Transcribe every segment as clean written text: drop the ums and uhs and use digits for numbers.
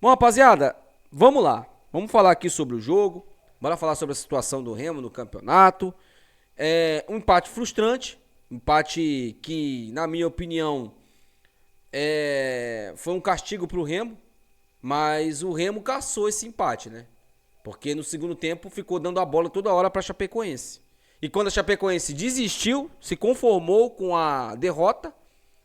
Bom, rapaziada, vamos lá. Vamos falar aqui sobre o jogo. Bora falar sobre a situação do Remo no campeonato. É um empate frustrante. Empate que, na minha opinião, foi um castigo pro Remo. Mas o Remo caçou esse empate, né? Porque no segundo tempo ficou dando a bola toda hora pra Chapecoense. E quando a Chapecoense desistiu, se conformou com a derrota,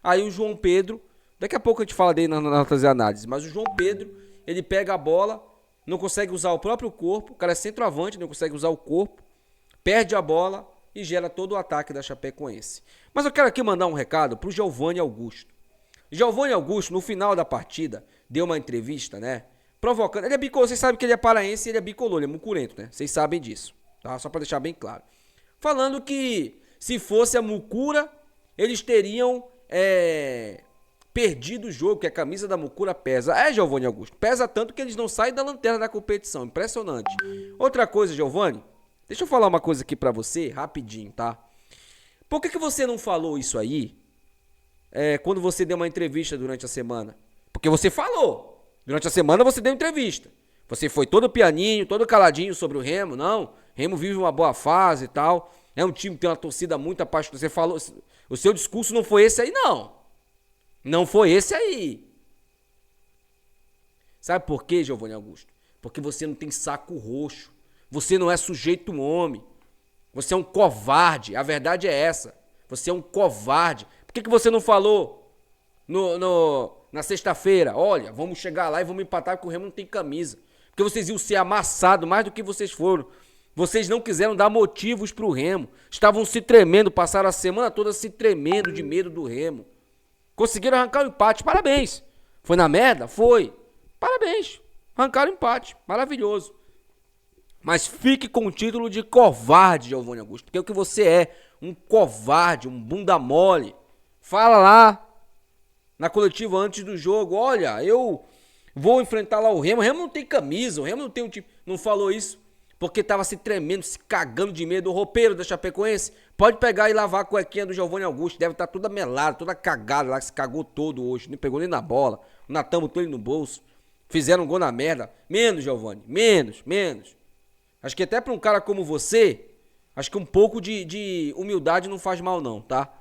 aí o João Pedro, daqui a pouco a gente fala dele nas nossas análises, mas o João Pedro, ele pega a bola, não consegue usar o próprio corpo, o cara é centroavante, não consegue usar o corpo, perde a bola e gera todo o ataque da Chapecoense. Mas eu quero aqui mandar um recado pro Giovani Augusto. Giovani Augusto, no final da partida, deu uma entrevista, né? Provocando. Ele é bicolor, vocês sabem que ele é paraense e ele é bicolor, ele é mucurento, né? Vocês sabem disso, tá? Só pra deixar bem claro. Falando que se fosse a Mucura, eles teriam perdido o jogo, que a camisa da Mucura pesa. Giovani Augusto, pesa tanto que eles não saem da lanterna da competição. Impressionante. Outra coisa, Giovani, deixa eu falar uma coisa aqui pra você, rapidinho, tá? Por que você não falou isso aí quando você deu uma entrevista durante a semana? Porque você falou. Durante a semana você deu entrevista. Você foi todo pianinho, todo caladinho sobre o Remo. Não, Remo vive uma boa fase e tal. É um time que tem uma torcida muito apaixonada. Você falou, o seu discurso não foi esse aí, não. Não foi esse aí. Sabe por quê, Giovani Augusto? Porque você não tem saco roxo. Você não é sujeito homem. Você é um covarde. A verdade é essa. Você é um covarde. Por que você não falou na sexta-feira? Olha, vamos chegar lá e vamos empatar porque o Remo não tem camisa. Porque vocês iam ser amassados mais do que vocês foram. Vocês não quiseram dar motivos pro Remo. Estavam se tremendo, passaram a semana toda se tremendo de medo do Remo. Conseguiram arrancar o empate, parabéns. Foi na merda? Foi. Parabéns, arrancaram o empate, maravilhoso. Mas fique com o título de covarde, Giovani Augusto. Porque é o que você é, um covarde, um bunda mole. Fala lá na coletiva antes do jogo, olha, eu vou enfrentar lá o Remo. O Remo não tem camisa, o Remo não tem um time. Não falou isso porque tava se tremendo, se cagando de medo. O roupeiro da Chapecoense pode pegar e lavar a cuequinha do Giovani Augusto. Deve estar toda melada, toda cagada lá, que se cagou todo hoje. Não pegou nem na bola. O Natan botou ele no bolso. Fizeram um gol na merda. Menos, Giovani, menos. Acho que até pra um cara como você, acho que um pouco de humildade não faz mal não, tá?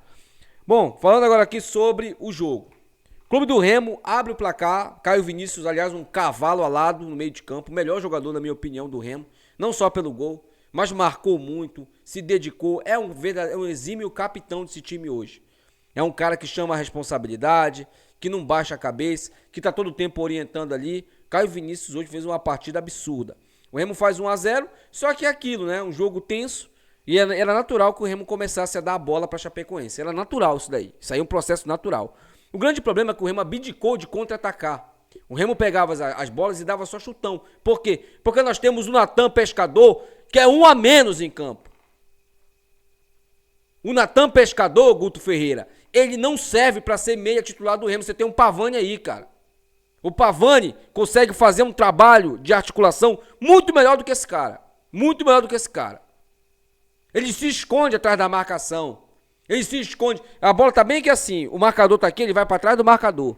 Bom, falando agora aqui sobre o jogo. Clube do Remo abre o placar. Caio Vinícius, aliás, um cavalo alado no meio de campo. O melhor jogador, na minha opinião, do Remo. Não só pelo gol, mas marcou muito, se dedicou. É um exímio capitão desse time hoje. É um cara que chama a responsabilidade, que não baixa a cabeça, que tá todo o tempo orientando ali. Caio Vinícius hoje fez uma partida absurda. O Remo faz 1-0, só que é aquilo, né? Um jogo tenso. E era natural que o Remo começasse a dar a bola pra Chapecoense. Era natural isso daí. Isso aí é um processo natural. O grande problema é que o Remo abdicou de contra-atacar. O Remo pegava as bolas e dava só chutão. Por quê? Porque nós temos o Natan Pescador, que é um a menos em campo. O Natan Pescador, Guto Ferreira, ele não serve pra ser meia titular do Remo. Você tem um Pavani aí, cara. O Pavani consegue fazer um trabalho de articulação muito melhor do que esse cara. Muito melhor do que esse cara. Ele se esconde atrás da marcação. Ele se esconde. A bola tá bem que assim, o marcador tá aqui, ele vai pra trás do marcador.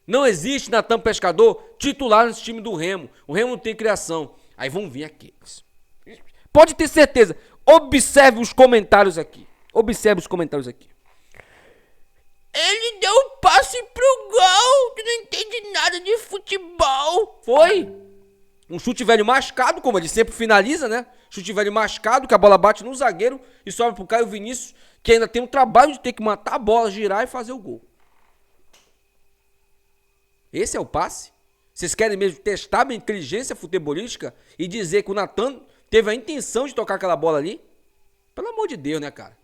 Não existe Natan Pescador titular nesse time do Remo. O Remo não tem criação. Aí vão vir aqueles. Pode ter certeza. Observe os comentários aqui. Observe os comentários aqui. Ele deu um passe pro gol. Tu não entende nada de futebol. Foi. Um chute velho mascado, como ele sempre finaliza, né? Chute velho mascado, que a bola bate no zagueiro e sobe pro Caio Vinícius, que ainda tem o trabalho de ter que matar a bola, girar e fazer o gol. Esse é o passe? Vocês querem mesmo testar a minha inteligência futebolística e dizer que o Natan teve a intenção de tocar aquela bola ali? Pelo amor de Deus, né, cara?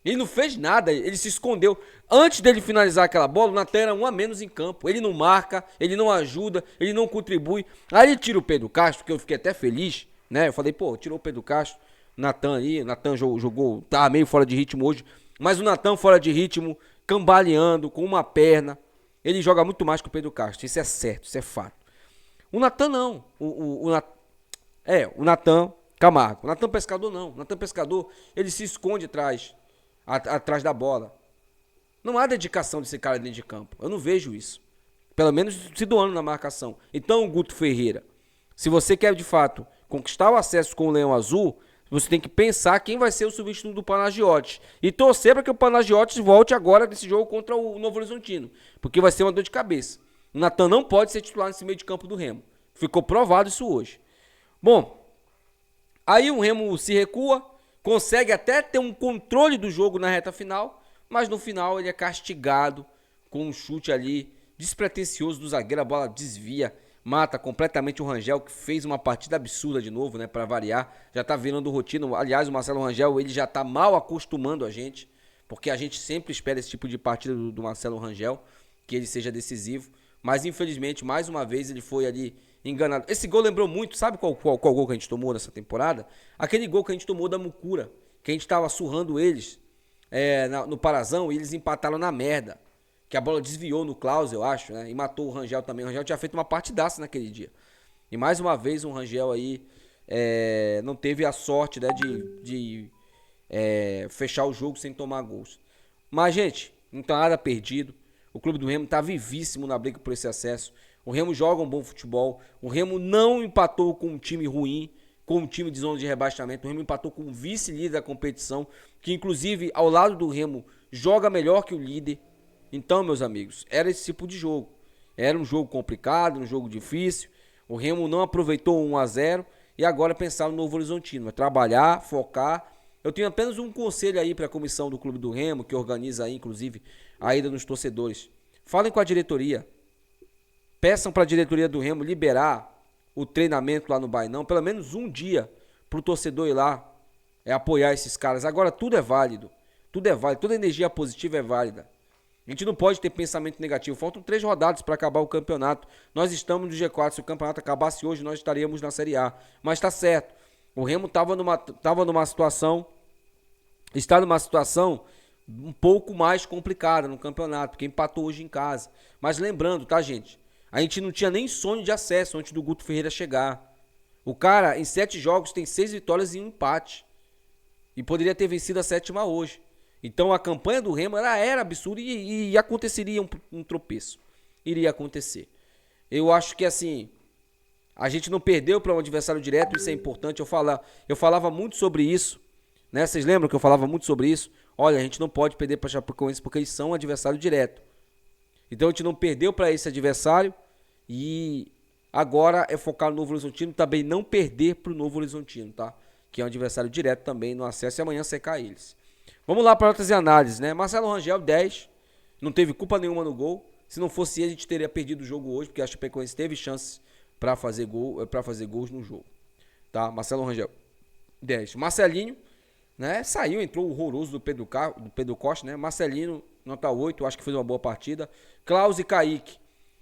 Ele não fez nada, ele se escondeu. Antes dele finalizar aquela bola, o Natan era um a menos em campo. Ele não marca, ele não ajuda, ele não contribui. Aí ele tira o Pedro Castro, que eu fiquei até feliz, né? Eu falei, pô, tirou o Pedro Castro, Natan aí, o Natan jogou, tá meio fora de ritmo hoje. Mas o Natan fora de ritmo, cambaleando, com uma perna. Ele joga muito mais que o Pedro Castro, isso é certo, isso é fato. O Natan não, o Natan Camargo. O Natan Pescador não, o Natan Pescador, ele se esconde atrás da bola. Não há dedicação desse cara dentro de campo, eu não vejo isso. Pelo menos se doando na marcação. Então, Guto Ferreira, se você quer de fato conquistar o acesso com o Leão Azul, você tem que pensar quem vai ser o substituto do Panagiotis. E torcer para que o Panagiotis volte agora nesse jogo contra o Novo Horizontino. Porque vai ser uma dor de cabeça. O Natan não pode ser titular nesse meio de campo do Remo. Ficou provado isso hoje. Bom, aí o Remo se recua, consegue até ter um controle do jogo na reta final, mas no final ele é castigado com um chute ali despretensioso do zagueiro, a bola desvia, mata completamente o Rangel, que fez uma partida absurda de novo, né, para variar, já tá virando rotina. Aliás, o Marcelo Rangel, ele já tá mal acostumando a gente, porque a gente sempre espera esse tipo de partida do Marcelo Rangel, que ele seja decisivo, mas infelizmente, mais uma vez, ele foi ali enganado. Esse gol lembrou muito, sabe qual gol que a gente tomou nessa temporada? Aquele gol que a gente tomou da Mucura, que a gente tava surrando eles no Parazão e eles empataram na merda. Que a bola desviou no Klaus, eu acho, né? E matou o Rangel também. O Rangel tinha feito uma partidaça naquele dia. E mais uma vez o Rangel aí não teve a sorte, né, de fechar o jogo sem tomar gols. Mas, gente, não tá nada perdido. O Clube do Remo tá vivíssimo na briga por esse acesso. O Remo joga um bom futebol. O Remo não empatou com um time ruim, com um time de zona de rebaixamento. O Remo empatou com o vice-líder da competição, que inclusive ao lado do Remo joga melhor que o líder. Então, meus amigos, era esse tipo de jogo. Era um jogo complicado, um jogo difícil. O Remo não aproveitou 1-0 e agora pensar no Novo Horizontino. É trabalhar, focar. Eu tenho apenas um conselho aí para a comissão do Clube do Remo, que organiza aí, inclusive, a ida dos torcedores. Falem com a diretoria. Peçam para a diretoria do Remo liberar o treinamento lá no Bainão, pelo menos um dia, para o torcedor ir lá apoiar esses caras. Agora tudo é válido. Tudo é válido. Toda energia positiva é válida. A gente não pode ter pensamento negativo. Faltam 3 rodadas para acabar o campeonato. Nós estamos no G4. Se o campeonato acabasse hoje, nós estaríamos na Série A. Mas está certo. O Remo estava numa situação... Está numa situação um pouco mais complicada no campeonato, porque empatou hoje em casa. Mas lembrando, tá, gente? A gente não tinha nem sonho de acesso antes do Guto Ferreira chegar. O cara, em 7 jogos, tem 6 vitórias e 1 empate. E poderia ter vencido a 7ª hoje. Então a campanha do Remo era absurda e aconteceria um tropeço. Iria acontecer. Eu acho que assim, a gente não perdeu para um adversário direto, isso é importante. Eu falava muito sobre isso, né? Vocês lembram que eu falava muito sobre isso? Olha, a gente não pode perder para Chapecoense porque eles são um adversário direto. Então a gente não perdeu para esse adversário e agora é focar no Novo Horizontino, também não perder para o Novo Horizontino, tá? Que é um adversário direto também no acesso e amanhã secar eles. Vamos lá para outras análises, né? Marcelo Rangel, 10. Não teve culpa nenhuma no gol. Se não fosse ele, a gente teria perdido o jogo hoje, porque a Chapecoense teve chances para fazer gols no jogo. Tá? Marcelo Rangel, 10. Marcelinho, né? Saiu, entrou o horroroso do Pedro Costa, né? Marcelinho, nota 8, acho que fez uma boa partida. Klaus e Kaique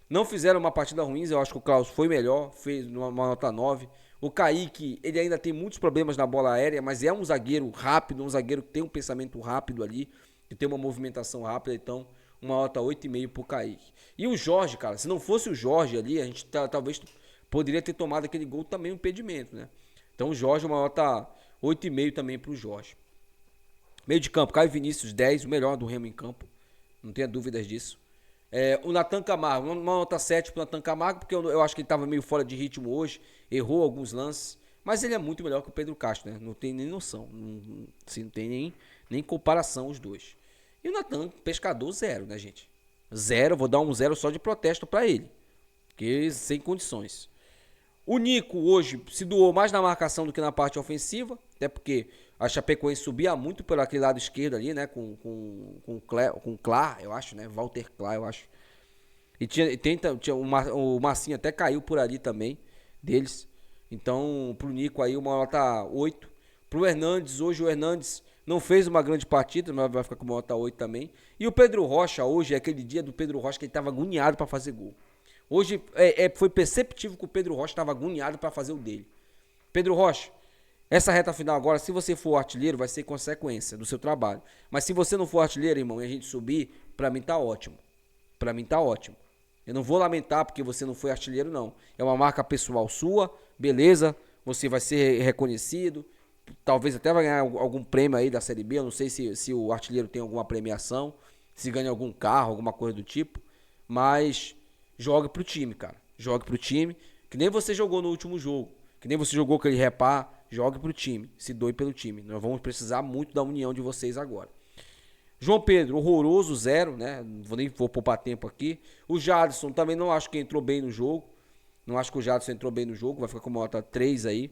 não fizeram uma partida ruim, eu acho que o Klaus foi melhor, fez uma nota 9. O Kaique, ele ainda tem muitos problemas na bola aérea, mas é um zagueiro rápido, um zagueiro que tem um pensamento rápido ali, que tem uma movimentação rápida, então uma nota 8,5 pro Kaique. E o Jorge, cara, se não fosse o Jorge ali, a gente talvez poderia ter tomado aquele gol também um impedimento, né? Então o Jorge, uma nota 8,5 também pro Jorge. Meio de campo, Caio Vinícius, 10, o melhor do Remo em campo, não tenha dúvidas disso. O Natan Camargo, uma nota 7 pro Natan Camargo, porque eu acho que ele estava meio fora de ritmo hoje, errou alguns lances, mas ele é muito melhor que o Pedro Castro, né? Não tem nem noção, não tem nem comparação os dois. E o Natan Pescador, 0, né, gente? 0, vou dar um 0 só de protesto para ele, porque sem condições. O Nico hoje se doou mais na marcação do que na parte ofensiva, até porque a Chapecoense subia muito por aquele lado esquerdo ali, né? Com o Clar, eu acho, né? Walter Clar, eu acho. E o Marcinho até caiu por ali também, deles. Então, pro Nico aí, uma nota 8. Pro Hernandes, hoje o Hernandes não fez uma grande partida, mas vai ficar com uma nota 8 também. E o Pedro Rocha, hoje é aquele dia do Pedro Rocha que ele estava agoniado para fazer gol. Hoje foi perceptível que o Pedro Rocha estava agoniado para fazer o dele. Pedro Rocha, essa reta final agora, se você for artilheiro, vai ser consequência do seu trabalho. Mas se você não for artilheiro, irmão, e a gente subir, pra mim tá ótimo. Pra mim tá ótimo. Eu não vou lamentar porque você não foi artilheiro, não. É uma marca pessoal sua, beleza, você vai ser reconhecido, talvez até vai ganhar algum prêmio aí da Série B, eu não sei se o artilheiro tem alguma premiação, se ganha algum carro, alguma coisa do tipo, mas jogue pro time, cara. Jogue pro time, que nem você jogou no último jogo. Que nem você jogou aquele repá, jogue pro time. Se doe pelo time. Nós vamos precisar muito da união de vocês agora. João Pedro, horroroso, 0, né? Nem vou poupar tempo aqui. O Jadson também não acho que entrou bem no jogo. Não acho que o Jadson entrou bem no jogo. Vai ficar com uma nota 3 aí.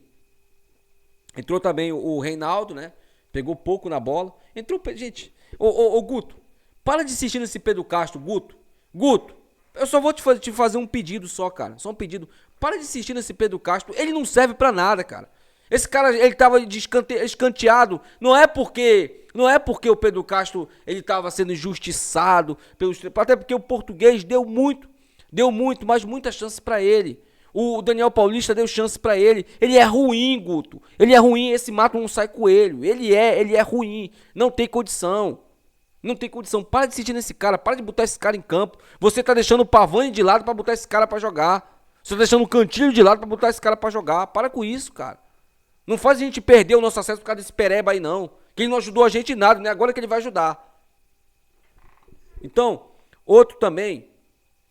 Entrou também o Reinaldo, né? Pegou pouco na bola. Entrou, gente. Ô Guto, para de insistir nesse Pedro Castro, Guto. Guto, eu só vou te fazer um pedido só, cara. Só um pedido. Para de insistir nesse Pedro Castro. Ele não serve pra nada, cara. Esse cara, ele tava escanteado. Não é porque o Pedro Castro, ele tava sendo injustiçado até porque o português deu muito, mas muitas chances pra ele. O Daniel Paulista deu chance pra ele. Ele é ruim, Guto. Ele é ruim, esse mato não sai coelho. Ele é ruim. Não tem condição. Não tem condição. Para de insistir nesse cara. Para de botar esse cara em campo. Você tá deixando o Pavani de lado pra botar esse cara pra jogar. Você tá deixando o Cantilho de lado pra botar esse cara pra jogar. Para com isso, cara. Não faz a gente perder o nosso acesso por causa desse pereba aí, não. Que ele não ajudou a gente em nada, né? Agora que ele vai ajudar. Então, outro também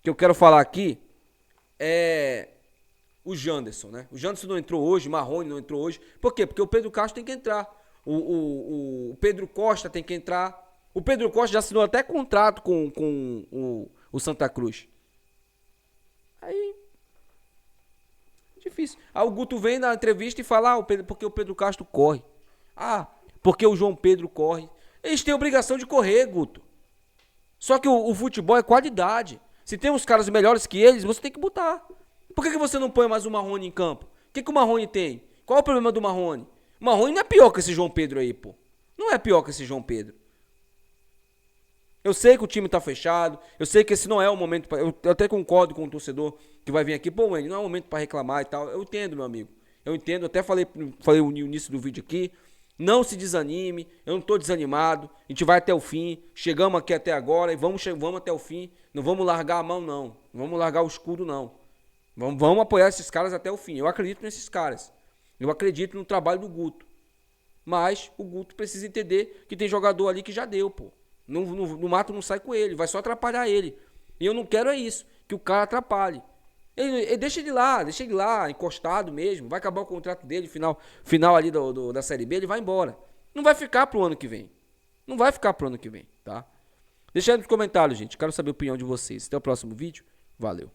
que eu quero falar aqui é o Janderson, né? O Janderson não entrou hoje, o Marrone não entrou hoje. Por quê? Porque o Pedro Castro tem que entrar. O Pedro Costa tem que entrar. O Pedro Costa já assinou até contrato com o Santa Cruz. Aí, difícil. Aí o Guto vem na entrevista e fala, porque o Pedro Castro corre. Porque o João Pedro corre. Eles têm obrigação de correr, Guto. Só que o futebol é qualidade. Se tem uns caras melhores que eles, você tem que botar. Por que você não põe mais o Marrone em campo? O que o Marrone tem? Qual é o problema do Marrone? O Marrone não é pior que esse João Pedro aí, pô. Não é pior que esse João Pedro. Eu sei que o time tá fechado, eu sei que esse não é o momento pra, eu até concordo com o torcedor que vai vir aqui, pô, Wendy, não é o momento pra reclamar e tal. Eu entendo, meu amigo. Eu entendo, até falei no início do vídeo aqui. Não se desanime, eu não tô desanimado. A gente vai até o fim. Chegamos aqui até agora e vamos até o fim. Não vamos largar a mão, não. Não vamos largar o escudo, não. Vamos apoiar esses caras até o fim. Eu acredito nesses caras. Eu acredito no trabalho do Guto. Mas o Guto precisa entender que tem jogador ali que já deu, pô. No mato não sai com ele, vai só atrapalhar ele. E eu não quero é isso, que o cara atrapalhe. Ele deixa ele lá, encostado mesmo. Vai acabar o contrato dele, final ali da Série B, ele vai embora. Não vai ficar pro ano que vem. Não vai ficar pro ano que vem, tá? Deixa aí nos comentários, gente. Quero saber a opinião de vocês. Até o próximo vídeo. Valeu.